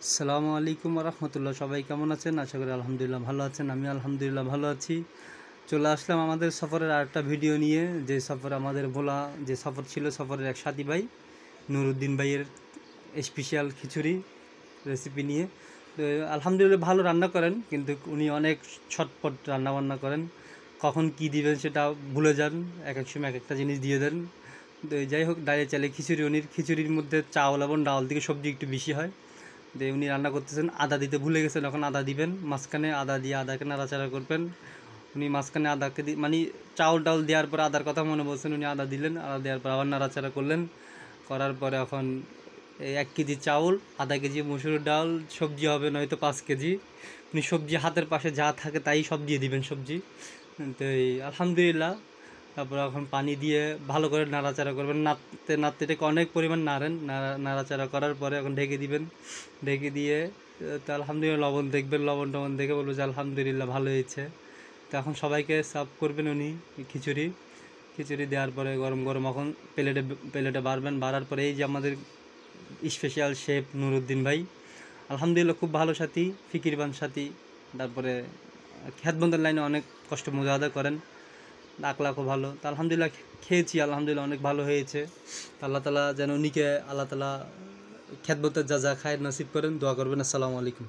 আসসালামু আলাইকুম রহমতুল্লাহ। সবাই কেমন আছেন? আশা করি আলহামদুলিল্লাহ ভালো আছেন। আমি আলহামদুলিল্লাহ ভালো আছি। চলে আসলাম আমাদের সফরের আরেকটা ভিডিও নিয়ে। যে সফর আমাদের বলা যে সফর ছিল, সফরের এক সাথী ভাই নুরুদ্দিন ভাইয়ের স্পেশাল খিচুড়ি রেসিপি নিয়ে। তো আলহামদুলিল্লাহ ভালো রান্না করেন, কিন্তু উনি অনেক ছটপট রান্নাবান্না করেন। কখন কি দিবেন সেটা ভুলে যান, এক এক সময় এক একটা জিনিস দিয়ে দেন। তো যাই হোক, ডালে চালে খিচুড়ি, উনির খিচুড়ির মধ্যে চাউল এবং ডাল থেকে সবজি একটু বেশি হয়। যে উনি রান্না করতেছেন, আদা দিতে ভুলে গেছেন, এখন আদা দিবেন মাঝখানে, আদা দিয়ে আদাকে নাড়াচাড়া করবেন। উনি মাঝখানে আদাকে মানে চাউল টাউল দেওয়ার পর আদার কথা মনে বলছেন, উনি আদা দিলেন, আদা দেওয়ার পর আবার নাড়াচাড়া করলেন। করার পরে এখন এই 1 কেজি চাউল, আধা কেজি মসুর ডাল, সবজি হবে নয়তো 5 কেজি। উনি সবজি হাতের পাশে যা থাকে তাই সব দিয়ে দিবেন সবজি। তো এই আলহামদুলিল্লাহ। তারপর এখন পানি দিয়ে ভালো করে নাড়াচাড়া করবেন, নাড়তে নাড়তে এটাকে অনেক পরিমাণ নাড়েন। নাড়াচাড়া করার পরে এখন ঢেকে দিবেন। ঢেকে দিয়ে তো আলহামদুলিল্লাহ লবণ দেখবেন, লবণ টবণ দেখে বলবো যে আলহামদুলিল্লাহ ভালো হয়েছে। তো এখন সবাইকে সার্ভ করবেন উনি খিচুড়ি। খিচুড়ি দেওয়ার পরে গরম গরম এখন প্লেটে প্লেটে বাড়বেন। বাড়ার পরে এই যে আমাদের স্পেশাল শেফ নুরুদ্দিন ভাই, আলহামদুলিল্লাহ খুব ভালো সাথী, ফিকিরবান সাথী। তারপরে খ্যাতবন্দের লাইনে অনেক কষ্ট মুজাহাদা করেন, আখলাকও ভালো। তো আলহামদুলিল্লাহ খেয়েছি, আলহামদুলিল্লাহ অনেক ভালো হয়েছে। আল্লাহ তালা যেন উনিকে আল্লাহ তালা খ্যাতবন্দের যা যা খায় নসিব করেন, দোয়া করবেন। আসসালামু আলাইকুম।